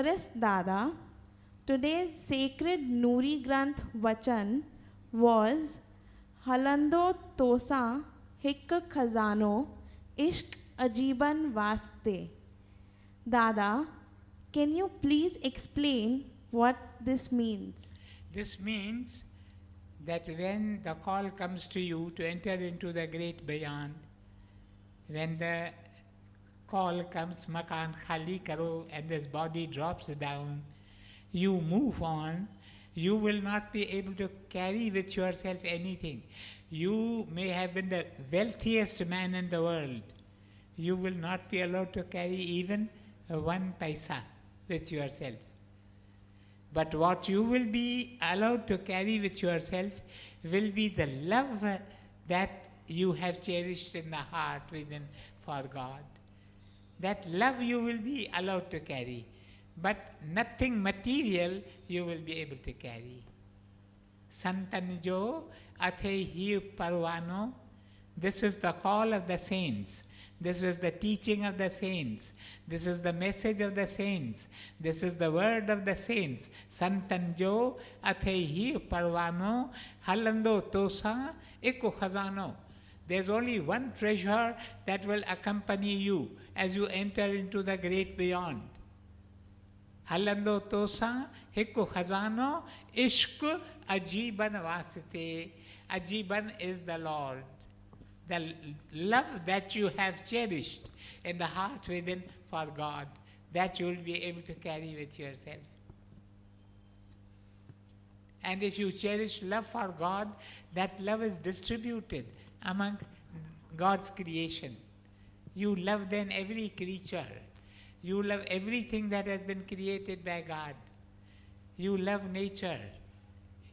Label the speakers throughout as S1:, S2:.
S1: Dearest Dada, today's sacred Nuri Granth Vachan was Halando Tosa Hik Khazano Ishq Ajiban Vaste. Dada, can you please explain what this means?
S2: This means that when the call comes to you to enter into the great beyond, when the call comes, Makan Khali Karo, and this body drops down, you move on, you will not be able to carry with yourself anything. You may have been the wealthiest man in the world. You will not be allowed to carry even 1 paisa with yourself. But what you will be allowed to carry with yourself will be the love that you have cherished in the heart within for God. That love you will be allowed to carry, but nothing material you will be able to carry. Santanjo athe hi parvano. This is the call of the saints. This is the teaching of the saints. This is the message of the saints. This is the word of the saints. Santanjo athe hi parvano halando tosa eko khazano. There's only one treasure that will accompany you as you enter into the great beyond. Halando tosa heko khazano ishq ajiban vasite. Ajiban is the Lord. The love that you have cherished in the heart within for God, that you will be able to carry with yourself. And if you cherish love for God, that love is distributed among God's creation. You love then every creature. You love everything that has been created by God. You love nature.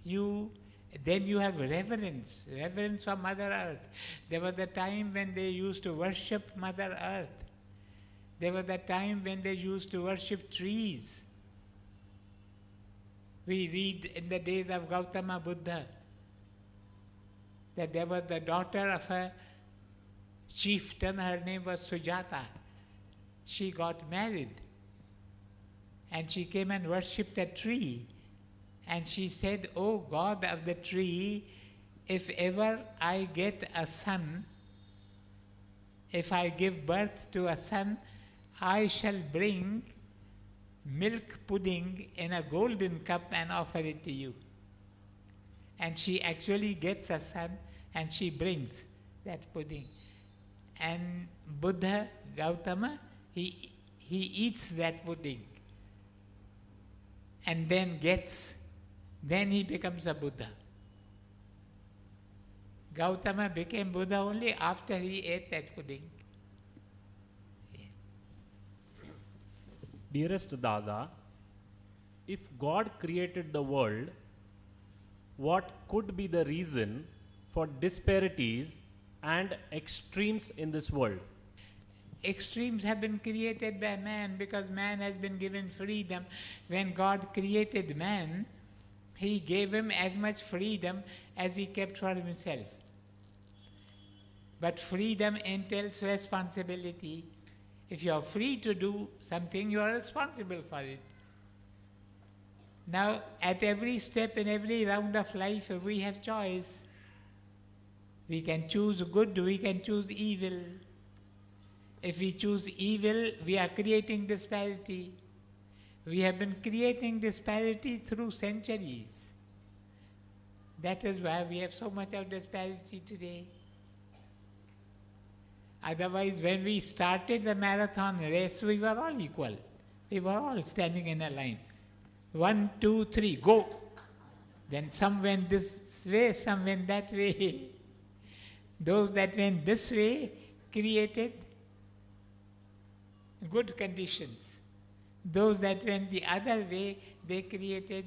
S2: Then you have reverence for Mother Earth. There was a time when they used to worship Mother Earth. There was a time when they used to worship trees. We read in the days of Gautama Buddha that there was the daughter of a chieftain, her name was Sujata. She got married and she came and worshipped a tree. And she said, "Oh God of the tree, if ever I get a son, if I give birth to a son, I shall bring milk pudding in a golden cup and offer it to you." And she actually gets a son and she brings that pudding. And Buddha, Gautama, he eats that pudding and then he becomes a Buddha. Gautama became Buddha only after he ate that pudding.
S3: Dearest Dada, if God created the world, what could be the reason for disparities and extremes in this world?
S2: Extremes have been created by man because man has been given freedom. When God created man, He gave him as much freedom as he kept for himself. But freedom entails responsibility. If you are free to do something, you are responsible for it. Now, at every step in every round of life, we have choice. We can choose good, we can choose evil. If we choose evil, we are creating disparity. We have been creating disparity through centuries. That is why we have so much of disparity today. Otherwise, when we started the marathon race, we were all equal. We were all standing in a line. 1, 2, 3, go! Then some went this way, some went that way. Those that went this way created good conditions. Those that went the other way, they created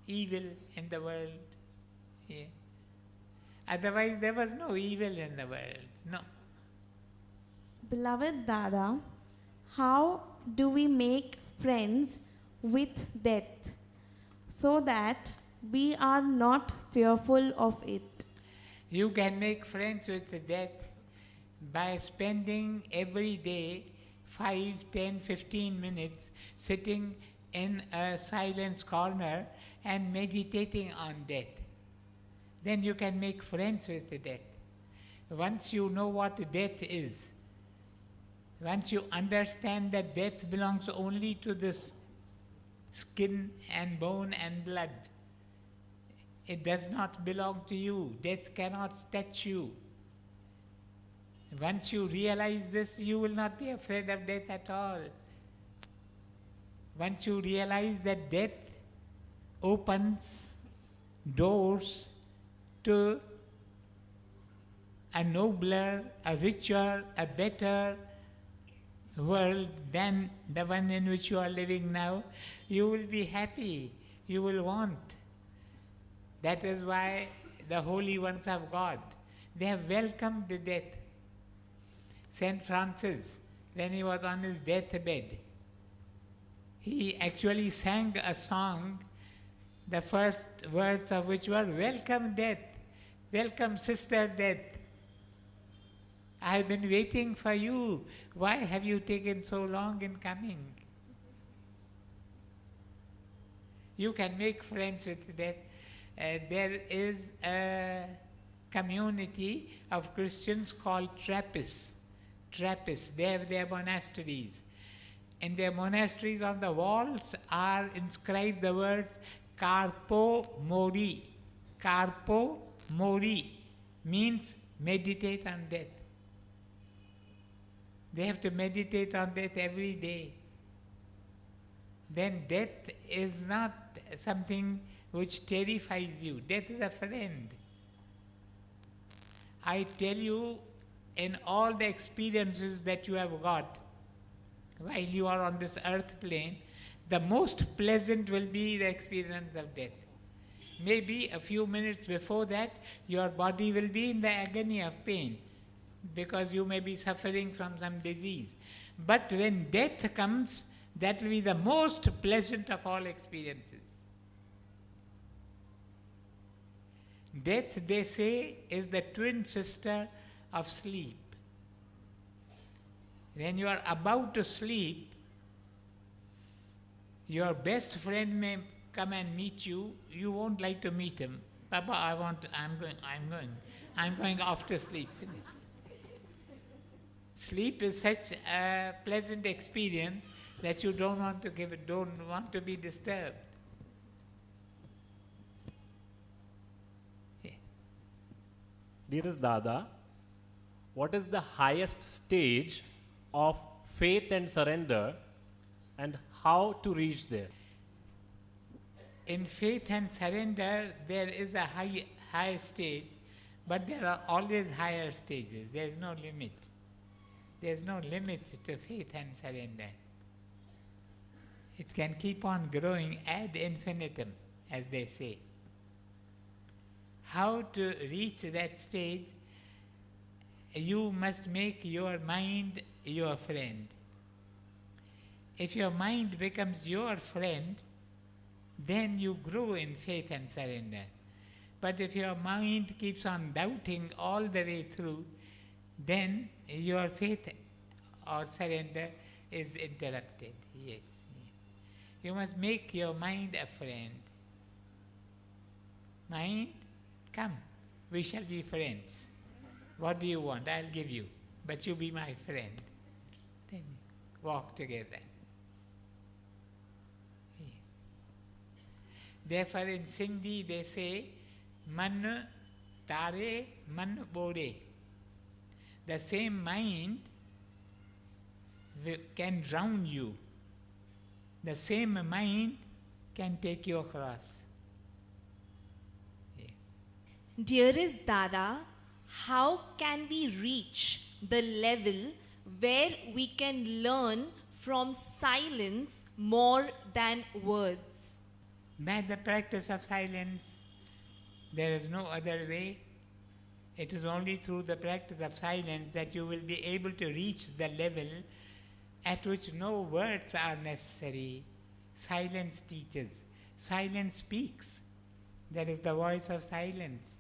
S2: evil in the world. Yeah. Otherwise, there was no evil in the world. No.
S1: Beloved Dada, how do we make friends with death so that we are not fearful of it?
S2: You can make friends with death by spending every day 5, 10, 15 minutes sitting in a silence corner and meditating on death. Then you can make friends with the death. Once you know what death is, once you understand that death belongs only to this skin and bone and blood, it does not belong to you. Death cannot touch you. Once you realize this, you will not be afraid of death at all. Once you realize that death opens doors to a nobler, a richer, a better world than the one in which you are living now, you will be happy, you will want. That is why the holy ones of God, they have welcomed the death. Saint Francis, when he was on his deathbed, he actually sang a song, the first words of which were, "Welcome death, welcome sister death. I have been waiting for you. Why have you taken so long in coming?" You can make friends with death. There is a community of Christians called Trappists. Trappists, they have their monasteries. In their monasteries on the walls are inscribed the words Carpo Mori. Carpo Mori means meditate on death. They have to meditate on death every day. Then death is not something which terrifies you. Death is a friend. I tell you, in all the experiences that you have got while you are on this earth plane, the most pleasant will be the experience of death. Maybe a few minutes before that, your body will be in the agony of pain because you may be suffering from some disease. But when death comes, that will be the most pleasant of all experiences. Death, they say, is the twin sister of sleep. When you are about to sleep, your best friend may come and meet you. You won't like to meet him. Papa, I'm going off to sleep. Finished. Sleep is such a pleasant experience that you don't want to be disturbed. Yeah.
S3: Dearest Dada, what is the highest stage of faith and surrender, and how to reach there?
S2: In faith and surrender, there is a high stage, but there are always higher stages. There is no limit. There is no limit to faith and surrender. It can keep on growing ad infinitum, as they say. How to reach that stage? You must make your mind your friend. If your mind becomes your friend, then you grow in faith and surrender. But if your mind keeps on doubting all the way through, then your faith or surrender is interrupted. Yes. You must make your mind a friend. Mind, come, we shall be friends. What do you want? I'll give you, but you be my friend. Then walk together. Therefore in Sindhi they say, man tare, man bode. The same mind can drown you. The same mind can take you across. Yes.
S4: Dearest Dada, how can we reach the level where we can learn from silence more than words?
S2: By the practice of silence, there is no other way. It is only through the practice of silence that you will be able to reach the level at which no words are necessary. Silence teaches. Silence speaks. That is the voice of silence.